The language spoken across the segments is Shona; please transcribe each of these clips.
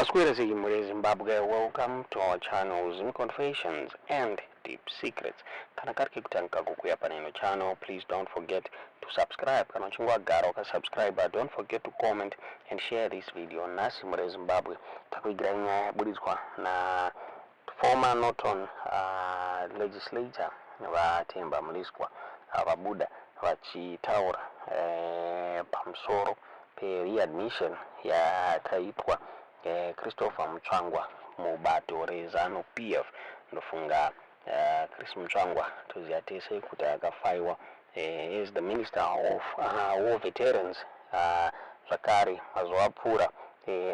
Masquerade muri Zimbabwe, welcome to our channels in Confessions and Deep Secrets. Kana kariki kutanga kukuya paneno channel, please don't forget to subscribe. Kana chungwa garo ka subscribe, don't forget to comment and share this video. Nasi muri Zimbabwe takuigiranya burizwa na former Norton legislator NaTemba Mliswa ababuda vachitaura pamsoro pe readmission yakaitwa Mutsvangwa mubato rezano PF ndofunga Chris Mutsvangwa toziyatese kuti akafaiwa is the Minister of War Veterans zvakare mazovapfuura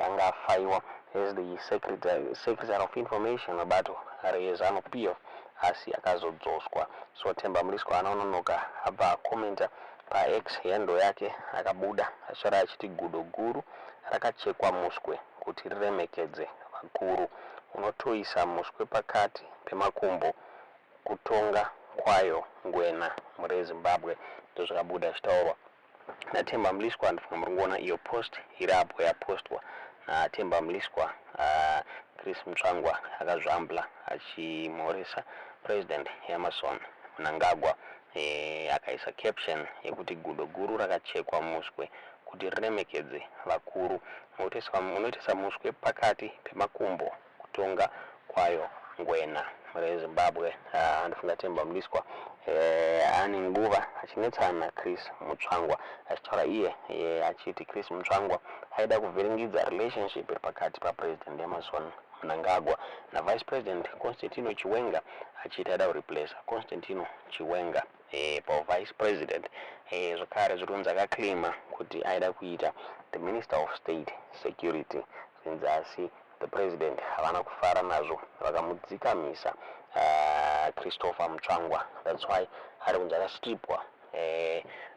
angafaiwa is the Secretary of Information mubato rezano PF asi akazodzoswa. So Temba Mliswa anononoka abva komenta pa X yendo yake akabuda achara achiti gudo guru rakachekwa muswe kuti riremekedze vakuru. Unotoisa muswe pakati pemakumbo kutonga kwayo ngwena muri Zimbabwe ndozvakabuda zvitaurwa naTemba Mliswa. Ndifunga murikuona iyo post irapo yapostwa naTemba Mliswa. Chris Mutsvangwa akazvambla achimhoresa President Emerson Mnangagwa akaisa caption yekuti gudo guru rakachekwa muswe kuti riremekedze vakuru. Unoitisa muswe pakati pemakumbo kutonga kwayo ngwena muri Zimbabwe. Ndifunga Temba Mliswa ane nguva achinetsana Chris Mutsvangwa achitaura iye achiti Chris Mutsvangwa aida kuvhiringidza relationship iri pakati paPresident Emerson Mnangagwa na Vice President Constantino Chiwenga achiti aida kureplace Constantino Chiwenga pa Vice President. Zvakare zvirunzi akaclaima kuti aida kuita the Minister of State Security zvinzi asi the President havana kufara nazvo vakamudzikamisa Christopher Mutsvangwa. That's why ari kunzi akastripwa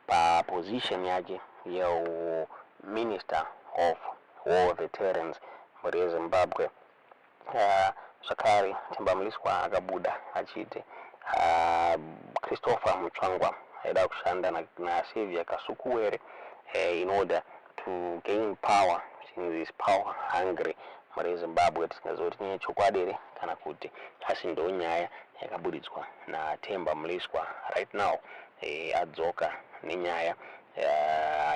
pa position yake ye Minister of War Veterans muri Zimbabwe. Zvakare Temba Mliswa akabuda achiti Christopher Mutsvangwa aida kushanda na Saviour Kasukuwere in order to gain power. He is power hungry muri Zimbabwe. Tisingazoti nyaya chokwadi ere kana kuti asi ndo nyaya yakabudidzwa naTemba Mliswa right now. Adzoka nenyaya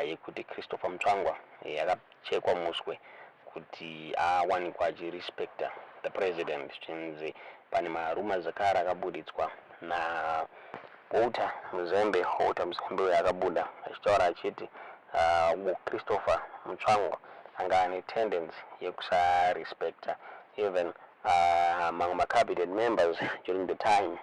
yekuti Christopher Mutsvangwa akachekwa muswe kuti awanikwa achirespecta the president. Chinzi pane maruma zakare akabudidzwa na Walter Mzembe akabuda achitaura achiti Christopher Mutsvangwa anga ane tendency yekusarespecta even mamwe cabinet members during the time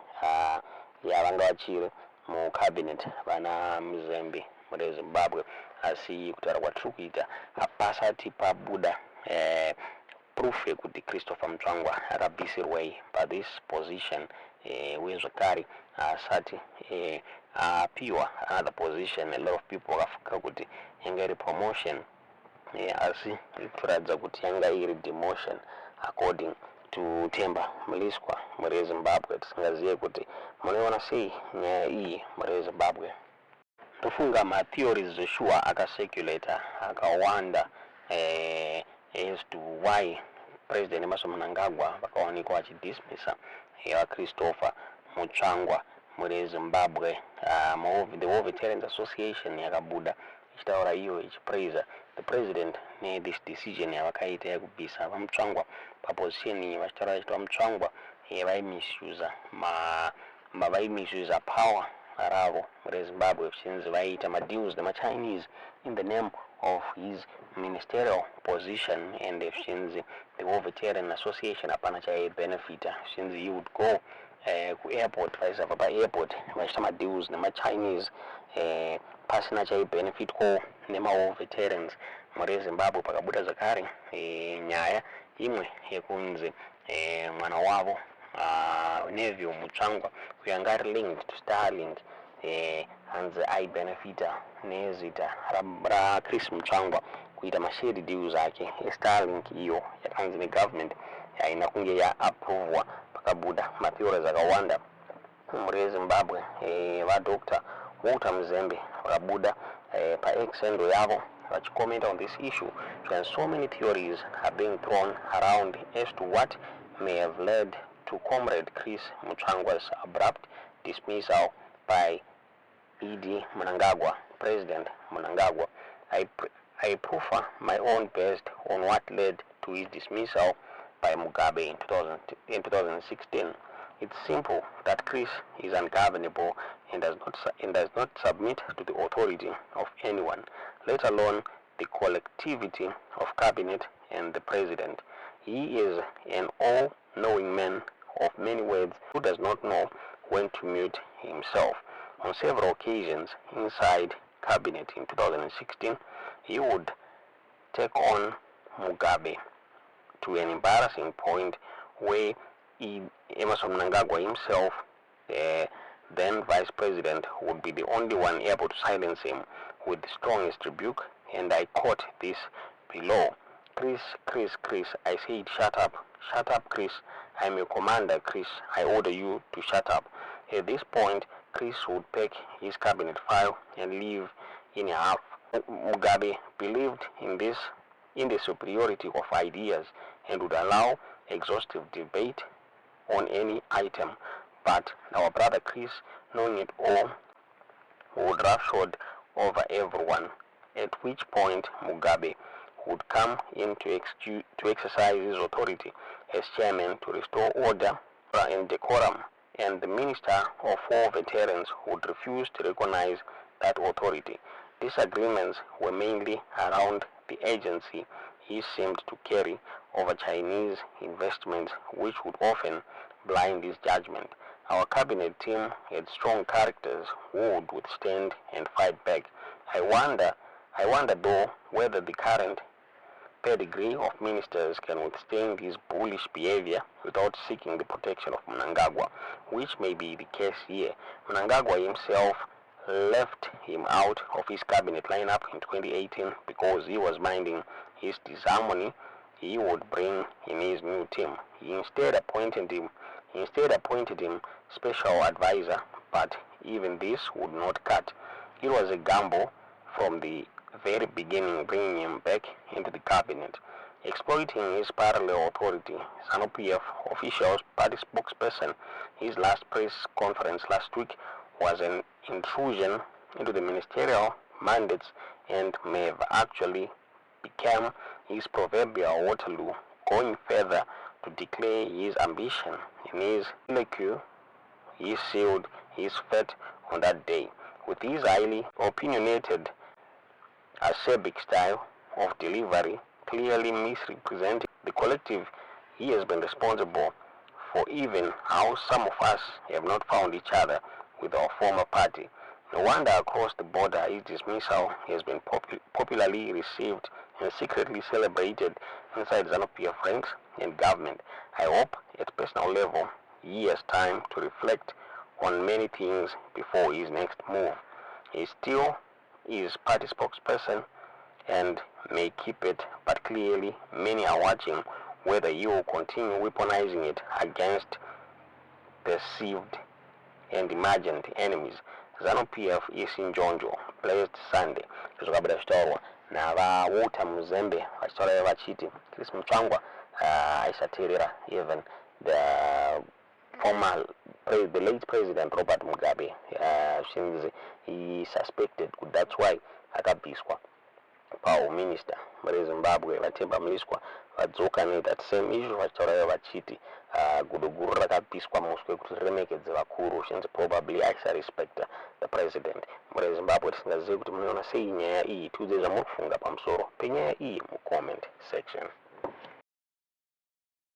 yavanga vachiri mu cabinet vana Mzembe muri Zimbabwe. Asi kutaura kwatiri kuita hapasati pabuda proof yekuti Christopher Mutsvangwa akabvisirwei pa this position uye zvakare asati apiwa another position. A lot of people vakafunga kuti yanga iri promotion asi irikuratidza kuti yanga iri demotion according to Temba Mliswa muri Zimbabwe. Tisingazive kuti munoiona sei nyaya iyi muri Zimbabwe. Ndofunga matheories zveshuwa akacirculata akawanda as to why President Emerson Mnangagwa vakawanikwa vachidismissa Christopher Mutsvangwa muri Zimbabwe. The War Veterans Association yakabuda ichitaura iyo ichipraise the president this decision yavakaita yekubvisa Mutsvangwa paposition vachitaura vachiti Mutsvangwa vaimisuza power ravo muri Zimbabwe zvichinzi vaiita madeals nemaChinese in the name of his ministerial position, and zvichinzi the War Veteran Association hapana chaibenefita. Zvichinzi he would go ku airport vaisabva pa airport vachiita madeals nemaChinese pasina chaibenefitko nema-war veterans muri Zimbabwe. Pakabuda zvakare nyaya imwe yekunzi mwana wavo Neville Mutsvangwa kuyanga ari linked to Starlink hanzi aibenefita nezita Chris Mutsvangwa kuita mashare deals ake eStarlink iyo yakanzi negovernment yaina kunge yaaprovwa. Pakabuda matheories akawanda muri Zimbabwe. Dr. Walter Mzembe vakabuda pa X endo yavo comment on this issue, and so many theories are being thrown around as to what may have led to Comrade Chris Mutsvangwa's abrupt dismissal by E.D. Mnangagwa, President Mnangagwa. I prefer my own based on what led to his dismissal by Mugabe in 2016. It's simple that Chris is ungovernable and does not submit to the authority of anyone, let alone the collectivity of cabinet and the president. He is an all-knowing man of many words who does not know when to mute himself. On several occasions inside cabinet in 2016, he would take on Mugabe to an embarrassing point where Emmerson Mnangagwa himself, then vice president, would be the only one able to silence him with the strongest rebuke, and I quote this below. Chris, I said shut up, Chris, I'm your commander, Chris, I order you to shut up. At this point, Chris would pack his cabinet file and leave in a half. Mugabe believed in the superiority of ideas and would allow exhaustive debate on any item, but our brother Chris, knowing it all, would roughshod over everyone, at which point Mugabe would come in to exercise his authority as chairman to restore order and decorum, and the Minister of War Veterans would refuse to recognize that authority. Disagreements were mainly around the agency he seemed to carry over Chinese investments, which would often blind his judgment. Our cabinet team had strong characters who would withstand and fight back. I wonder though whether the current pedigree of ministers can withstand his bullish behavior without seeking the protection of Mnangagwa, which may be the case here. Mnangagwa himself left him out of his cabinet lineup in 2018 because he was minding his disharmony he would bring in his new team. He instead appointed him special advisor, but even this would not cut. It was a gamble from the very beginning, bringing him back into the cabinet. Exploiting his parallel authority, ZANU-PF officials, party spokesperson, his last press conference last week was an intrusion into the ministerial mandates and may have actually become his proverbial Waterloo, going further to declare his ambition. In his colloquy, he sealed his fate on that day. With his highly opinionated acerbic style of delivery, clearly misrepresenting the collective, he has been responsible for even how some of us have not found each other with our former party. No wonder across the border his dismissal has been popularly received and secretly celebrated inside ZANU-PF ranks and government. I hope at personal level he has time to reflect on many things before his next move. He still is party spokesperson and may keep it, but clearly many are watching whether he will continue weaponizing it against perceived and imagined enemies. ZANU-PF isinjonjo blessed Sunday zvakabada zvitaurwa navauta muzembe vachitaura vachiti Chris Mutsvangwa aisateerera even the late president Robert Mugabe, since he suspected, that's why akabviswa paminister reZimbabwe NaTemba Mliswa vadzoka that same issue vachitaura vachiti guduguru rakabviswa muswe kuti riremekedze vakuru, since probably aisarespecta the president. MureZimbabwe tisingazivi kuti munoona sei nyaya iyi, tiudze zvamuri kufunga pamusoro penyaya iyi mucomment section.